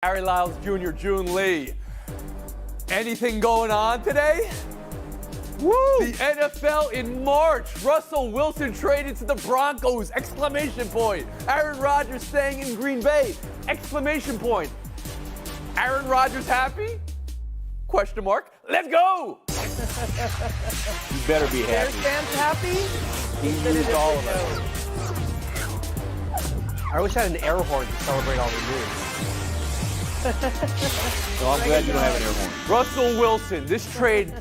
Harry Lyles Jr., June Lee. Anything going on today? Woo! The NFL in March. Russell Wilson traded to the Broncos! Exclamation point. Aaron Rodgers staying in Green Bay! Exclamation point. Aaron Rodgers happy? Question mark. Let's go! You better be happy. Bears fans happy? He used all of us. I wish I had an air horn to celebrate all the news. No, I'm glad you don't have an air horn. Russell Wilson, this trade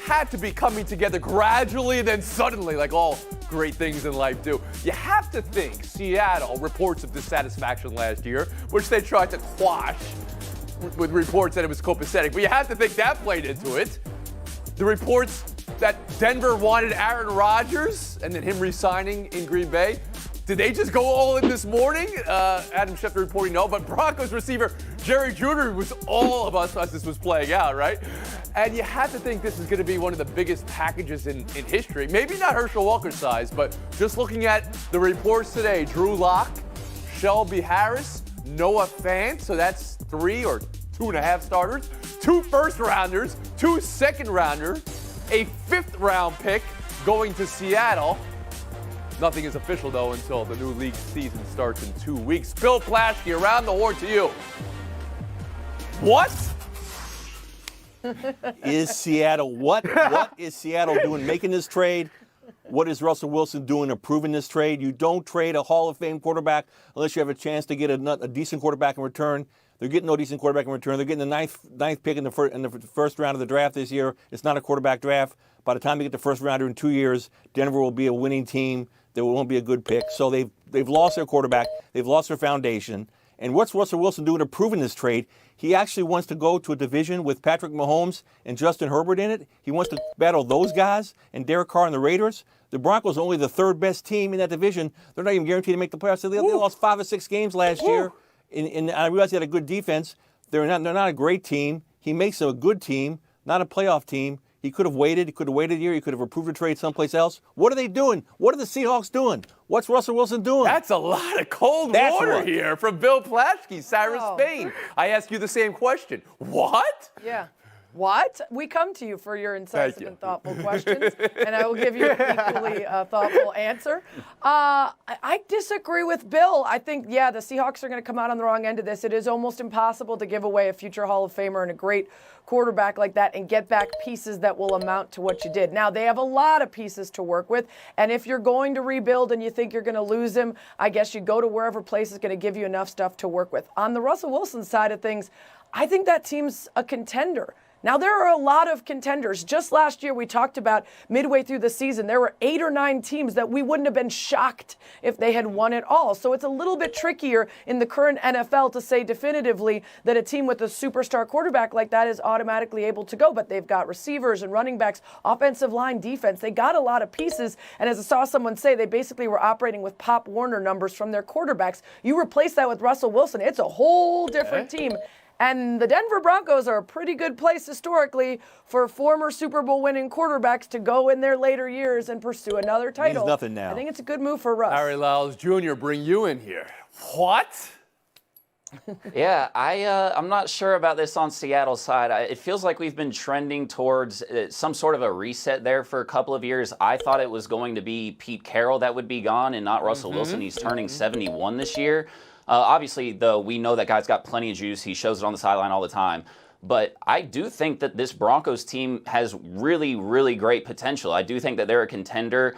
had to be coming together gradually and then suddenly, like all great things in life do. You have to think Seattle, reports of dissatisfaction last year, which they tried to quash with reports that it was copacetic, but you have to think that played into it. The reports that Denver wanted Aaron Rodgers and then him resigning in Green Bay. Did they just go all in this morning? Adam Schefter reporting no, but Broncos receiver Jerry Jeudy was all of us as this was playing out, right? And you have to think this is going to be one of the biggest packages in history. Maybe not Herschel Walker's size, but just looking at the reports today, Drew Lock, Shelby Harris, Noah Fant, so that's 3 or 2.5 starters, 2 first-rounders, 2 second-rounders, a 5th-round pick going to Seattle. Nothing is official, though, until the new league season starts in 2 weeks. Bill Plaschke, around the horn to you. What? Is Seattle, what is Seattle doing making this trade? What is Russell Wilson doing approving this trade? You don't trade a Hall of Fame quarterback unless you have a chance to get a decent quarterback in return. They're getting no decent quarterback in return. They're getting the ninth pick in the first round of the draft this year. It's not a quarterback draft. By the time they get the first rounder in 2 years, Denver will be a winning team. There won't be a good pick. So they've lost their quarterback. They've lost their foundation. And what's Russell Wilson doing approving this trade? He actually wants to go to a division with Patrick Mahomes and Justin Herbert in it. He wants to battle those guys and Derek Carr and the Raiders. The Broncos are only the 3rd best team in that division. They're not even guaranteed to make the playoffs. They lost 5 or 6 games last year. And I realize they had a good defense. They're not a great team. He makes them a good team, not a playoff team. He could have waited. He could have waited a year. He could have approved a trade someplace else. What are they doing? What are the Seahawks doing? What's Russell Wilson doing? That's a lot of cold water here from Bill Plaschke, Cyrus Spain. I ask you the same question. What? Yeah. What? We come to you for your incisive and thoughtful questions, and I will give you an equally thoughtful answer. I disagree with Bill. I think, the Seahawks are going to come out on the wrong end of this. It is almost impossible to give away a future Hall of Famer and a great quarterback like that and get back pieces that will amount to what you did. Now, they have a lot of pieces to work with, and if you're going to rebuild and you think you're going to lose him, I guess you go to wherever place is going to give you enough stuff to work with. On the Russell Wilson side of things, I think that team's a contender. Now, there are a lot of contenders. Just last year, we talked about midway through the season, there were 8 or 9 teams that we wouldn't have been shocked if they had won it all. So it's a little bit trickier in the current NFL to say definitively that a team with a superstar quarterback like that is automatically able to go. But they've got receivers and running backs, offensive line, defense. They got a lot of pieces. And as I saw someone say, they basically were operating with Pop Warner numbers from their quarterbacks. You replace that with Russell Wilson, it's a whole different team. And the Denver Broncos are a pretty good place historically for former Super Bowl winning quarterbacks to go in their later years and pursue another title. Means nothing now. I think it's a good move for Russ. Harry Lyles Jr., bring you in here. What? Yeah, I'm not sure about this on Seattle's side. It feels like we've been trending towards some sort of a reset there for a couple of years. I thought it was going to be Pete Carroll that would be gone and not Russell Wilson. He's turning 71 this year. Obviously, though, we know that guy's got plenty of juice. He shows it on the sideline all the time. But I do think that this Broncos team has really, really great potential. I do think that they're a contender.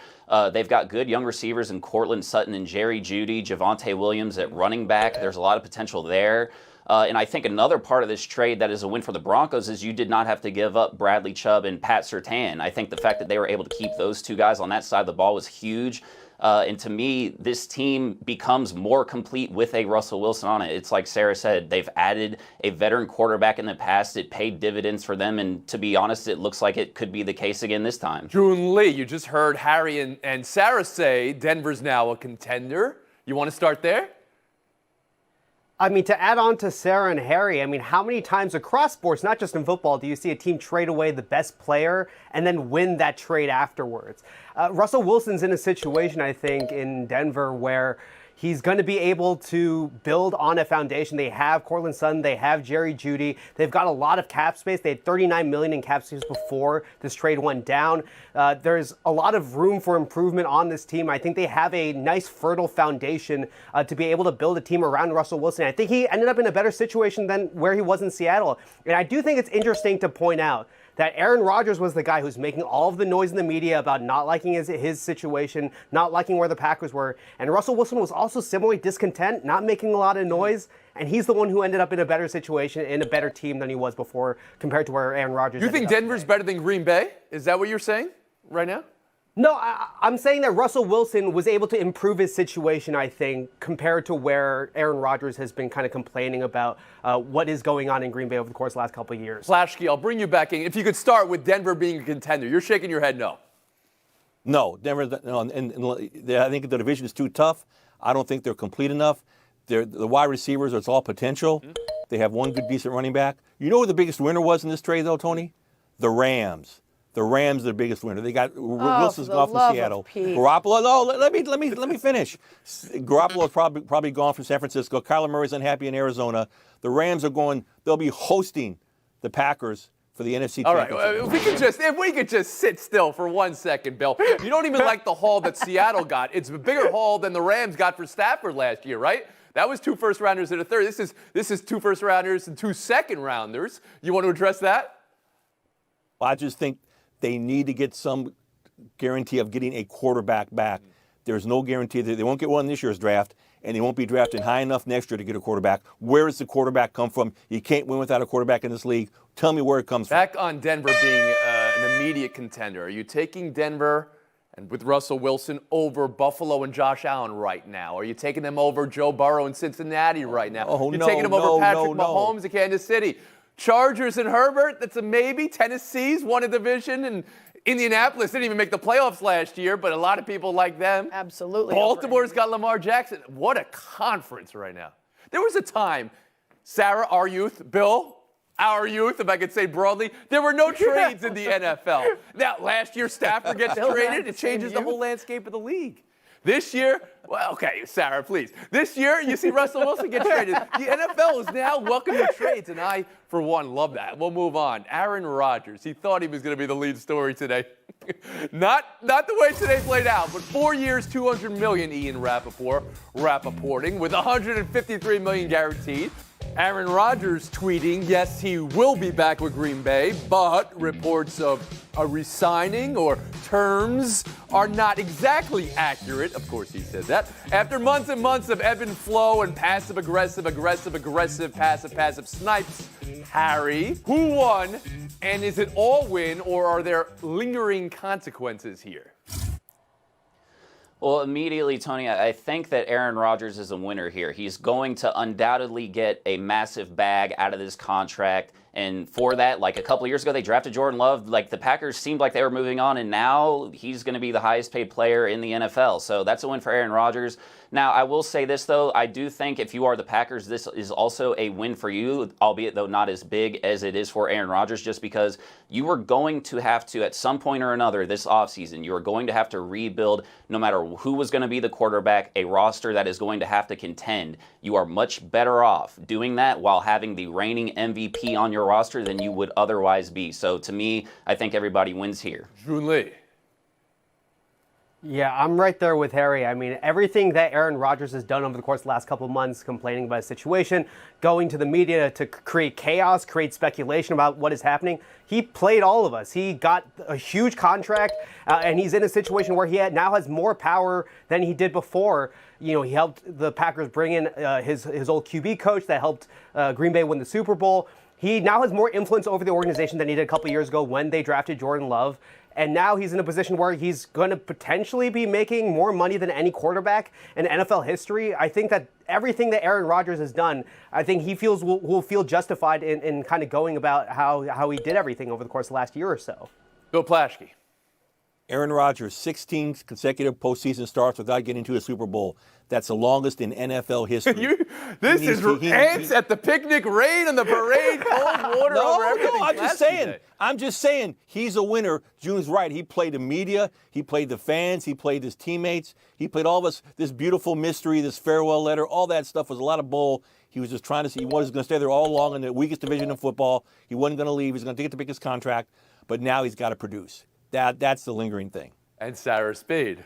They've got good young receivers in Cortland Sutton and Jerry Jeudy, Javonte Williams at running back. There's a lot of potential there. And I think another part of this trade that is a win for the Broncos is you did not have to give up Bradley Chubb and Pat Surtain. I think the fact that they were able to keep those 2 guys on that side of the ball was huge. And to me, this team becomes more complete with a Russell Wilson on it. It's like Sarah said, they've added a veteran quarterback in the past. It paid dividends for them. And to be honest, it looks like it could be the case again this time. June Lee, you just heard Harry and Sarah say Denver's now a contender. You want to start there? I mean, to add on to Sarah and Harry, I mean, how many times across sports, not just in football, do you see a team trade away the best player and then win that trade afterwards? Russell Wilson's in a situation, I think, in Denver where He's going to be able to build on a foundation. They have Cortland Sutton. They have Jerry Jeudy. They've got a lot of cap space. They had $39 million in cap space before this trade went down. There's a lot of room for improvement on this team. I think they have a nice, fertile foundation to be able to build a team around Russell Wilson. I think he ended up in a better situation than where he was in Seattle. And I do think it's interesting to point out that Aaron Rodgers was the guy who's making all of the noise in the media about not liking his situation, not liking where the Packers were. And Russell Wilson was also similarly discontent, not making a lot of noise. And he's the one who ended up in a better situation, in a better team than he was before compared to where Aaron Rodgers You think Denver's better than Green Bay? Is that what you're saying right now? No, I'm saying that Russell Wilson was able to improve his situation, I think, compared to where Aaron Rodgers has been kind of complaining about what is going on in Green Bay over the course of the last couple of years. Flashkey, I'll bring you back in. If you could start with Denver being a contender. You're shaking your head no. No, Denver. No, and I think the division is too tough. I don't think they're complete enough. The wide receivers, it's all potential. Mm-hmm. They have one good, decent running back. You know who the biggest winner was in this trade, though, Tony? The Rams. The Rams are the biggest winner. They got Wilson's gone from Seattle. Garoppolo. No, let me finish. Garoppolo's probably gone from San Francisco. Kyler Murray's unhappy in Arizona. The Rams are going. They'll be hosting the Packers for the NFC Championship. All right, if we could just sit still for 1 second, Bill. You don't even like the haul that Seattle got. It's a bigger haul than the Rams got for Stafford last year, right? That was 2 first-rounders and a third. This is 2 first-rounders and 2 second-rounders. You want to address that? Well, I just think they need to get some guarantee of getting a quarterback back. There's no guarantee that they won't get one in this year's draft, and they won't be drafted high enough next year to get a quarterback. Where does the quarterback come from? You can't win without a quarterback in this league. Tell me where it comes from. Back on Denver being an immediate contender. Are you taking Denver and with Russell Wilson over Buffalo and Josh Allen right now? Are you taking them over Joe Burrow in Cincinnati right now? You're taking them over Patrick Mahomes in Kansas City. Chargers and Herbert, that's a maybe. Tennessee's won a division, and Indianapolis didn't even make the playoffs last year, but a lot of people like them. Absolutely. Baltimore's got Lamar Jackson. What a conference right now. There was a time, Sarah, our youth, Bill, our youth, if I could say broadly, there were no trades in the NFL. Now, last year, Stafford gets traded. It changes the whole landscape of the league. This year, well, okay, Sarah, please. This year, you see Russell Wilson get traded. The NFL is now welcoming trades, and I, for one, love that. We'll move on. Aaron Rodgers, he thought he was going to be the lead story today. Not the way today played out, but 4 years, $200 million, Ian Rappaporting, with $153 million guaranteed. Aaron Rodgers tweeting, yes, he will be back with Green Bay, but reports of a resigning or terms are not exactly accurate. Of course, he said that. After months and months of ebb and flow and passive-aggressive, passive snipes, Harry, who won? And is it all win, or are there lingering consequences here? Well, immediately, Tony, I think that Aaron Rodgers is a winner here. He's going to undoubtedly get a massive bag out of this contract. And for that, like a couple of years ago, they drafted Jordan Love. Like the Packers seemed like they were moving on, and now he's going to be the highest paid player in the NFL. So that's a win for Aaron Rodgers. Now, I will say this, though. I do think if you are the Packers, this is also a win for you, albeit, though, not as big as it is for Aaron Rodgers, just because you are going to have to, at some point or another this offseason, you are going to have to rebuild, no matter who was going to be the quarterback, a roster that is going to have to contend. You are much better off doing that while having the reigning MVP on your roster than you would otherwise be. So, to me, I think everybody wins here. Jun Lee. Yeah, I'm right there with Harry. I mean, everything that Aaron Rodgers has done over the course of the last couple of months, complaining about a situation, going to the media to create chaos, create speculation about what is happening, he played all of us. He got a huge contract, and he's in a situation where he now has more power than he did before. You know, he helped the Packers bring in his old QB coach that helped Green Bay win the Super Bowl. He now has more influence over the organization than he did a couple of years ago when they drafted Jordan Love. And now he's in a position where he's going to potentially be making more money than any quarterback in NFL history. I think that everything that Aaron Rodgers has done, I think he feels will feel justified in kind of going about how he did everything over the course of the last year or so. Bill Plaschke. Aaron Rodgers, 16 consecutive postseason starts without getting to a Super Bowl. That's the longest in NFL history. This is ants at the picnic, rain on the parade, cold water over everything. No, I'm just saying he's a winner. June's right. He played the media. He played the fans. He played his teammates. He played all of us. This beautiful mystery, this farewell letter, all that stuff was a lot of bull. He was just trying to see. He was going to stay there all along in the weakest division in football. He wasn't going to leave. He was going to get the biggest contract. But now he's got to produce. That's the lingering thing. And Sarah Spade.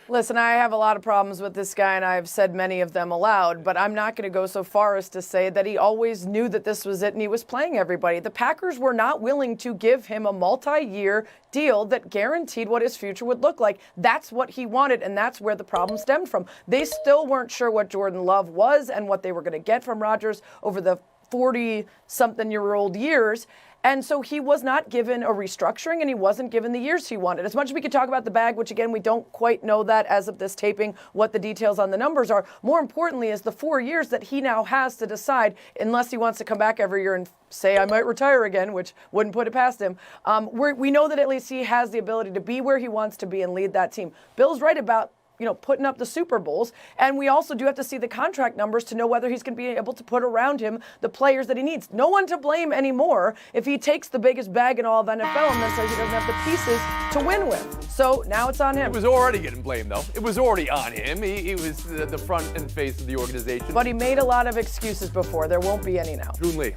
Listen, I have a lot of problems with this guy, and I've said many of them aloud, but I'm not going to go so far as to say that he always knew that this was it and he was playing everybody. The Packers were not willing to give him a multi-year deal that guaranteed what his future would look like. That's what he wanted, and that's where the problem stemmed from. They still weren't sure what Jordan Love was and what they were going to get from Rodgers over the 40-something-year-old years. And so he was not given a restructuring, and he wasn't given the years he wanted. As much as we could talk about the bag, which, again, we don't quite know that as of this taping, what the details on the numbers are, more importantly is the 4 years that he now has to decide, unless he wants to come back every year and say, I might retire again, which wouldn't put it past him. We know that at least he has the ability to be where he wants to be and lead that team. Bill's right about putting up the Super Bowls. And we also do have to see the contract numbers to know whether he's going to be able to put around him the players that he needs. No one to blame anymore if he takes the biggest bag in all of NFL and then says he doesn't have the pieces to win with. So now it's on him. It was already getting blamed, though. It was already on him. He was the front and face of the organization. But he made a lot of excuses before. There won't be any now. June Lee.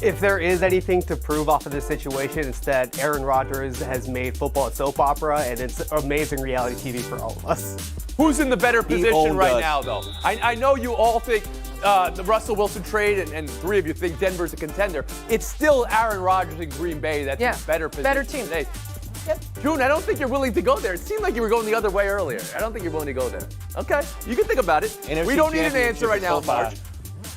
If there is anything to prove off of this situation, it's that Aaron Rodgers has made football a soap opera, and it's amazing reality TV for all of us. Who's in the better position right now, though? I know you all think the Russell Wilson trade, and three of you think Denver's a contender. It's still Aaron Rodgers in Green Bay that's in better position better team today. Yep. June, I don't think you're willing to go there. It seemed like you were going the other way earlier. I don't think you're willing to go there. Okay, you can think about it. NFC we don't need an answer right now, Marge.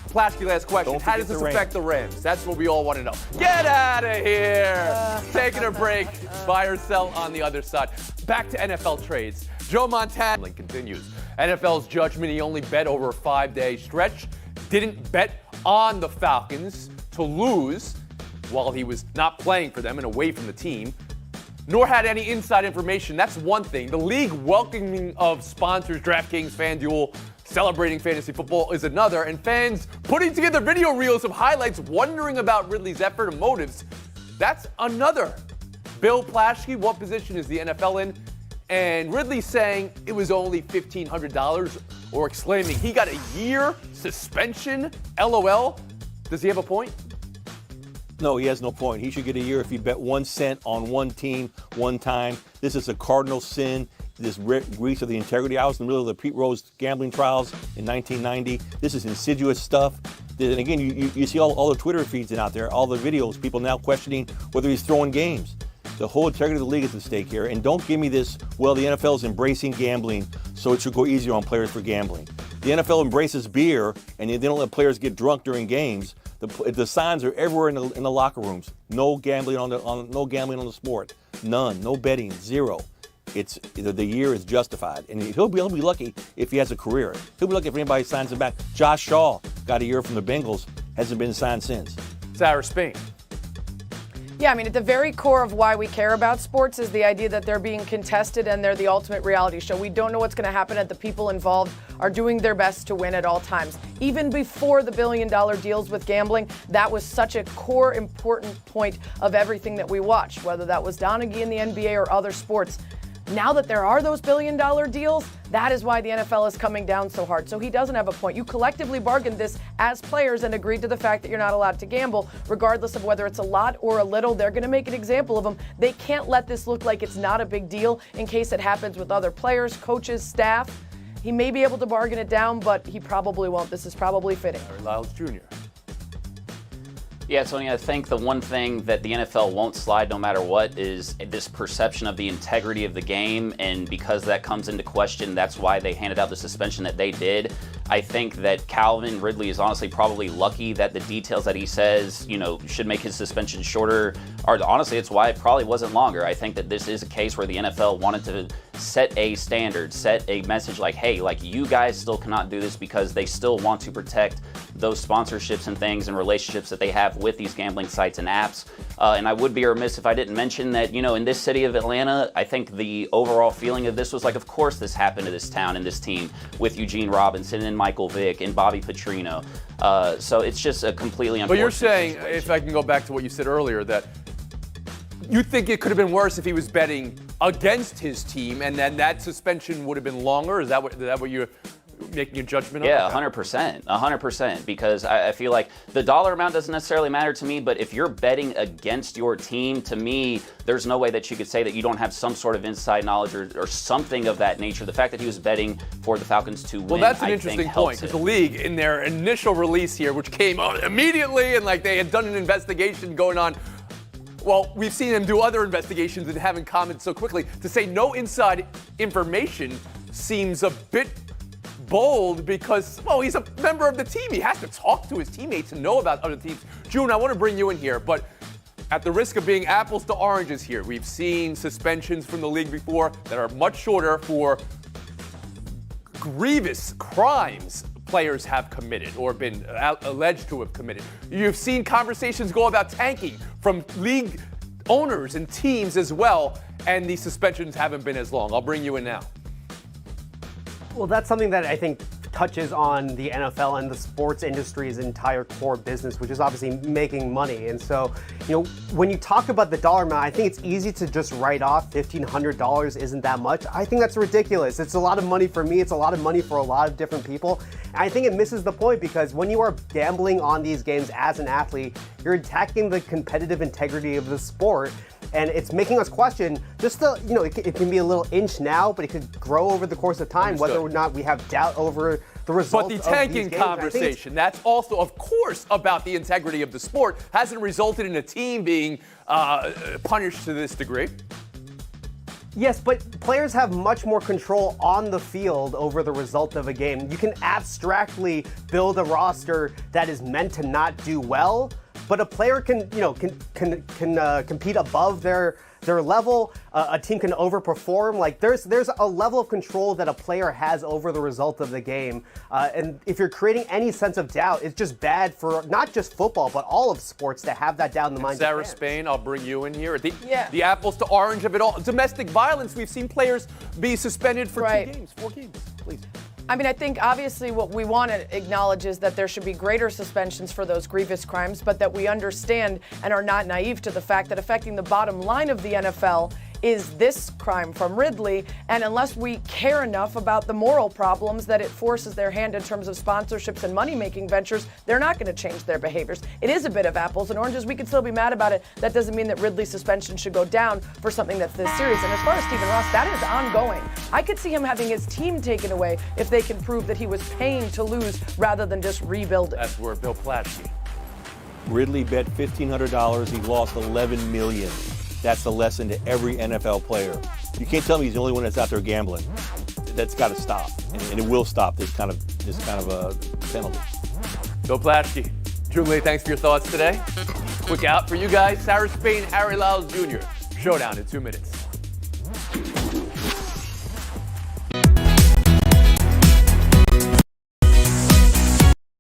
Plasky, last question. How does this affect the Rams? That's what we all want to know. Get out of here. Taking a break. Buy or sell on the other side. Back to NFL trades. Joe Montana continues. NFL's judgment, he only bet over a 5-day stretch. Didn't bet on the Falcons to lose while he was not playing for them and away from the team, nor had any inside information. That's one thing. The league welcoming of sponsors, DraftKings, FanDuel, celebrating fantasy football is another, and fans putting together video reels of highlights wondering about Ridley's effort and motives. That's another. Bill Plaschke, what position is the NFL in? And Ridley saying it was only $1,500, or exclaiming he got a year suspension, LOL. Does he have a point? No, he has no point. He should get a year if he bet 1 cent on one team one time. This is a cardinal sin. This breach of the integrity. I was in the middle of the Pete Rose gambling trials in 1990. This is insidious stuff. And again, you see all the Twitter feeds out there, all the videos, people now questioning whether he's throwing games. The whole integrity of the league is at stake here. And don't give me this, well, the NFL is embracing gambling, so it should go easier on players for gambling. The NFL embraces beer, and they don't let players get drunk during games. The signs are everywhere in the locker rooms. No gambling on the sport. None. No betting. Zero. It's the year is justified, and he'll be lucky if he has a career. He'll be lucky if anybody signs him back. Josh Shaw got a year from the Bengals, hasn't been signed since. Sarah Spain. Yeah, I mean, at the very core of why we care about sports is the idea that they're being contested and they're the ultimate reality show. We don't know what's going to happen, and the people involved are doing their best to win at all times. Even before the billion-dollar deals with gambling, that was such a core, important point of everything that we watched, whether that was Donaghy in the NBA or other sports. Now that there are those billion-dollar deals, that is why the NFL is coming down so hard. So he doesn't have a point. You collectively bargained this as players and agreed to the fact that you're not allowed to gamble, regardless of whether it's a lot or a little. They're going to make an example of him. They can't let this look like it's not a big deal in case it happens with other players, coaches, staff. He may be able to bargain it down, but he probably won't. This is probably fitting. Larry Lyles Jr. Yeah, Tony, I think the one thing that the NFL won't slide no matter what is this perception of the integrity of the game, and because that comes into question, that's why they handed out the suspension that they did. I think that Calvin Ridley is honestly probably lucky that the details that he says, should make his suspension shorter. Or honestly, it's why it probably wasn't longer. I think that this is a case where the NFL wanted to set a standard, set a message like, hey, like you guys still cannot do this because they still want to protect those sponsorships and things and relationships that they have with these gambling sites and apps. And I would be remiss if I didn't mention that, in this city of Atlanta, I think the overall feeling of this was like, of course this happened to this town and this team with Eugene Robinson and Michael Vick and Bobby Petrino. So it's just a completely unfortunate But you're saying, situation. if I can go back to what you said earlier, that you think it could have been worse if he was betting against his team, and then that suspension would have been longer? Is that what you're making a judgment on? Yeah, 100%, because I feel like the dollar amount doesn't necessarily matter to me, but if you're betting against your team, to me, there's no way that you could say that you don't have some sort of inside knowledge or something of that nature. The fact that he was betting for the Falcons to win, Well, that's an I interesting think point, helps because it. the league, in their initial release here, which came out immediately, and like they had done an investigation going on. Well, we've seen them do other investigations and haven't commented so quickly. To say no inside information seems a bit bold because, well, he's a member of the team. He has to talk to his teammates and know about other teams. June, I want to bring you in here, but at the risk of being apples to oranges here, we've seen suspensions from the league before that are much shorter for grievous crimes players have committed or been alleged to have committed. You've seen conversations go about tanking from league owners and teams as well, and these suspensions haven't been as long. I'll bring you in now. Well, that's something that I think touches on the NFL and the sports industry's entire core business, which is obviously making money. And so, when you talk about the dollar amount, I think it's easy to just write off $1,500 isn't that much. I think that's ridiculous. It's a lot of money for me. It's a lot of money for a lot of different people. And I think it misses the point because when you are gambling on these games as an athlete, you're attacking the competitive integrity of the sport. And it's making us question just it can be a little inch now, but it could grow over the course of time, Understood. whether or not we have doubt over the results But the of tanking these games. conversation, that's also, of course, about the integrity of the sport, hasn't resulted in a team being punished to this degree. Yes, but players have much more control on the field over the result of a game. You can abstractly build a roster that is meant to not do well, but a player can compete above their level. A team can overperform. Like there's a level of control that a player has over the result of the game. And if you're creating any sense of doubt, it's just bad for not just football, but all of sports to have that doubt in the minds of Sarah fans. Spain, I'll bring you in here. The apples to orange of it all. Domestic violence, we've seen players be suspended for 4 games, please. I mean, I think obviously what we want to acknowledge is that there should be greater suspensions for those grievous crimes, but that we understand and are not naive to the fact that affecting the bottom line of the NFL is this crime from Ridley. And unless we care enough about the moral problems that it forces their hand in terms of sponsorships and money-making ventures, they're not going to change their behaviors. It is a bit of apples and oranges. We can still be mad about it. That doesn't mean that Ridley's suspension should go down for something that's this serious. And as far as Stephen Ross, that is ongoing. I could see him having his team taken away if they can prove that he was paying to lose rather than just rebuild it. That's where Bill Plaschke. Ridley bet $1,500. He lost $11 million. That's the lesson to every NFL player. You can't tell me he's the only one that's out there gambling. That's got to stop, and it will stop this kind of a penalty. Bill Plaschke. Julie, thanks for your thoughts today. Quick out for you guys. Sarah Spain, Harry Lyles Jr. Showdown in 2 minutes.